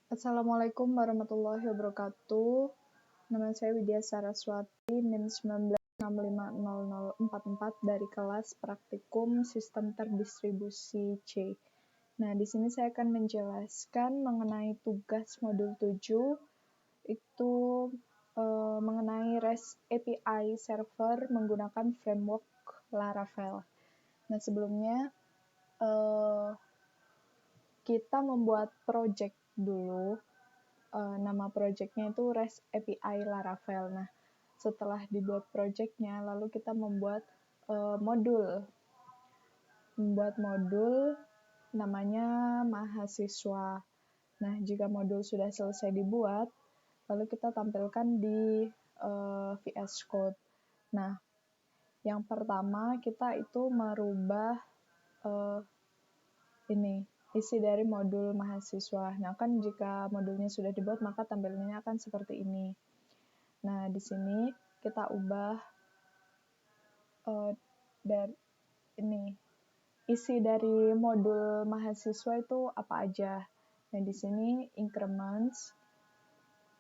Assalamualaikum warahmatullahi wabarakatuh. Nama saya Widya Saraswati, NIM 19650044 dari kelas Praktikum Sistem Terdistribusi C. Nah, di sini saya akan menjelaskan mengenai tugas modul 7, itu mengenai REST API server menggunakan framework Laravel. Nah, sebelumnya kita membuat project dulu. Nama projectnya itu REST API Laravel. Nah, setelah dibuat projectnya, lalu kita membuat modul namanya mahasiswa. Nah, jika modul sudah selesai dibuat, lalu kita tampilkan di VS Code. Nah, yang pertama kita itu merubah isi dari modul mahasiswa. Nah, kan jika modulnya sudah dibuat, maka tampilannya akan seperti ini. Nah, di sini kita ubah isi dari modul mahasiswa itu apa aja. Nah, di sini increments,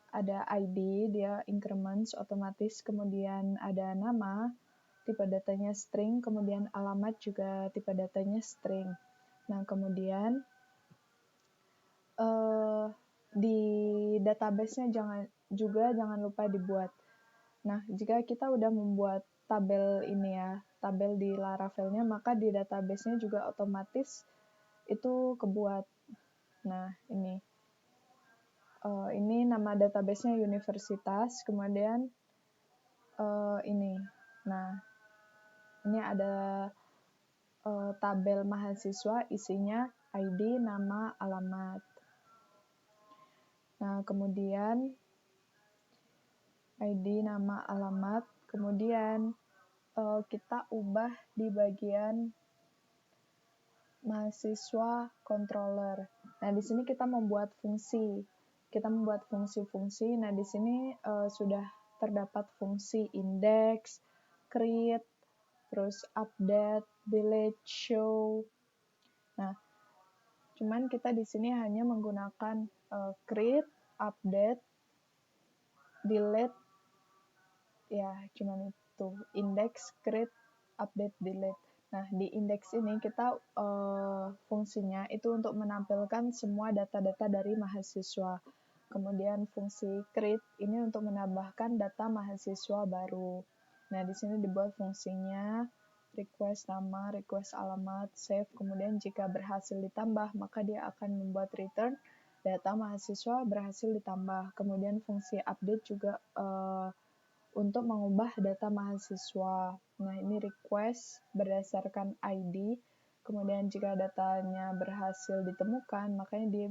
ada ID, dia increments otomatis, kemudian ada nama, tipe datanya string, kemudian alamat juga tipe datanya string. Nah, kemudian di database-nya jangan lupa dibuat. Nah, jika kita udah membuat tabel ini ya, tabel di Laravel-nya, maka di database-nya juga otomatis itu kebuat. Nah, ini nama database-nya universitas, kemudian ini. Nah, ini ada tabel mahasiswa, isinya ID, nama, alamat. Nah, kemudian ID, nama, alamat, kemudian kita ubah di bagian mahasiswa controller. Nah, di sini kita membuat fungsi. Nah, di sini sudah terdapat fungsi index, create, terus update, delete, show. Nah, cuman kita di sini hanya menggunakan create, update, delete, ya cuman itu, index, create, update, delete. Nah, di index ini kita fungsinya itu untuk menampilkan semua data-data dari mahasiswa. Kemudian fungsi create ini untuk menambahkan data mahasiswa baru. Nah, di sini dibuat fungsinya request nama, request alamat, save. Kemudian jika berhasil ditambah, maka dia akan membuat return data mahasiswa berhasil ditambah. Kemudian fungsi update juga untuk mengubah data mahasiswa. Nah, ini request berdasarkan ID. Kemudian jika datanya berhasil ditemukan, makanya dia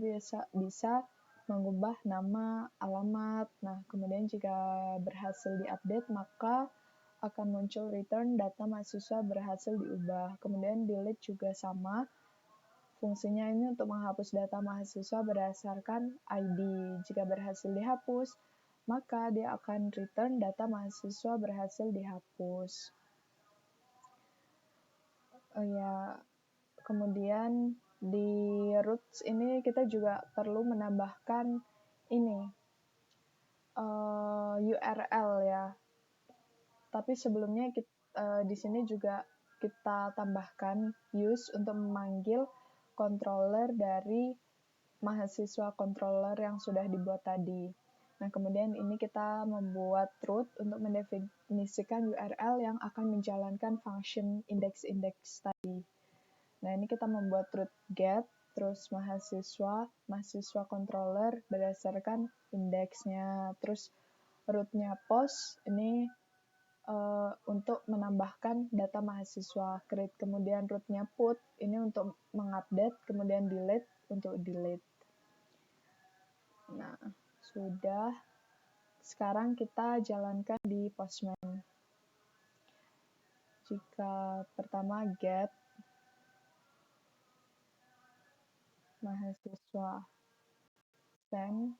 bisa mengubah nama, alamat. Nah, kemudian jika berhasil diupdate, maka akan muncul return data mahasiswa berhasil diubah. Kemudian delete juga sama. Fungsinya ini untuk menghapus data mahasiswa berdasarkan ID. Jika berhasil dihapus, maka dia akan return data mahasiswa berhasil dihapus. Kemudian di roots ini kita juga perlu menambahkan URL ya. Tapi sebelumnya di sini juga kita tambahkan use untuk memanggil controller dari mahasiswa controller yang sudah dibuat tadi. Nah, kemudian ini kita membuat root untuk mendefinisikan URL yang akan menjalankan function index-index tadi. Nah, ini kita membuat root get, terus mahasiswa controller berdasarkan indeksnya, terus rootnya post, ini untuk menambahkan data mahasiswa create, kemudian rootnya put, ini untuk mengupdate, kemudian delete untuk delete. Nah, sudah. Sekarang kita jalankan di Postman. Jika pertama get mahasiswa send.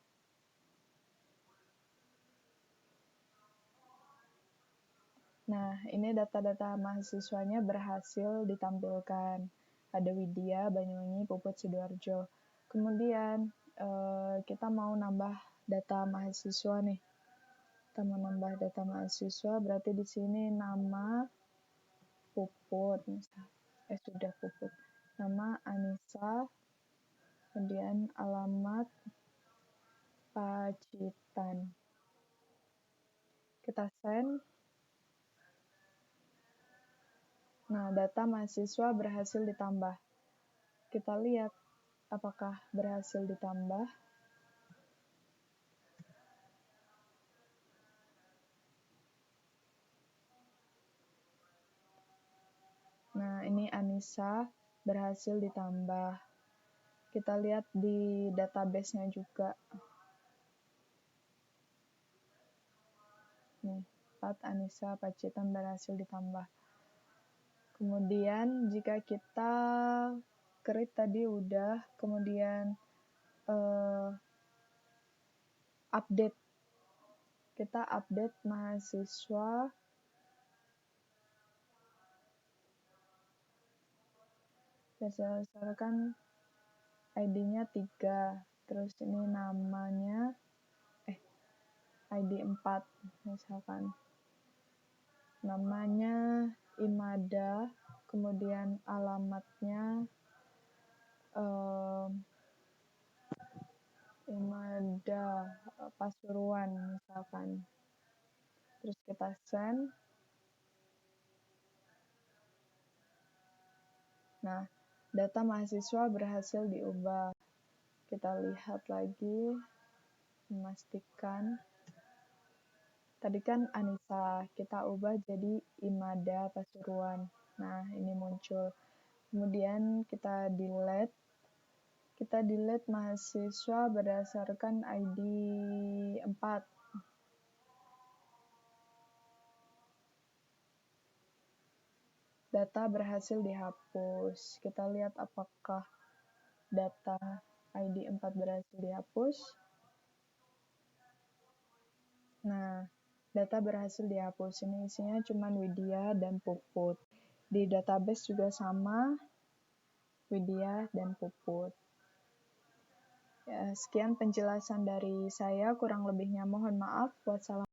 Nah, ini data-data mahasiswanya berhasil ditampilkan. Ada Widya, Banyuwangi, Puput, Sidoarjo. Kemudian kita mau nambah data mahasiswa nih. Kita mau nambah data mahasiswa, berarti di sini nama Puput, sudah Puput. Nama Anissa, kemudian alamat Pacitan. Kita send. Nah, data mahasiswa berhasil ditambah. Kita lihat apakah berhasil ditambah. Nah, ini Anissa berhasil ditambah. Kita lihat di database-nya juga. Nih, 4 Anissa Pacitan berhasil ditambah. Kemudian jika kita create tadi udah, kemudian update. Kita update mahasiswa. Berdasarkan ID-nya 3. Terus ini namanya ID 4 misalkan. Namanya Imada, kemudian alamatnya Imada Pasuruan misalkan. Terus kita send. Nah, data mahasiswa berhasil diubah. Kita lihat lagi, memastikan. Tadi kan Anissa, kita ubah jadi Imada Pasuruan. Nah, ini muncul. Kemudian kita delete. Kita delete mahasiswa berdasarkan ID 4. Data berhasil dihapus. Kita lihat apakah data ID 4 berhasil dihapus. Nah, data berhasil dihapus. Ini isinya cuma Widya dan Puput. Di database juga sama, Widya dan Puput. Ya, sekian penjelasan dari saya, kurang lebihnya mohon maaf. Wassalamualaikum.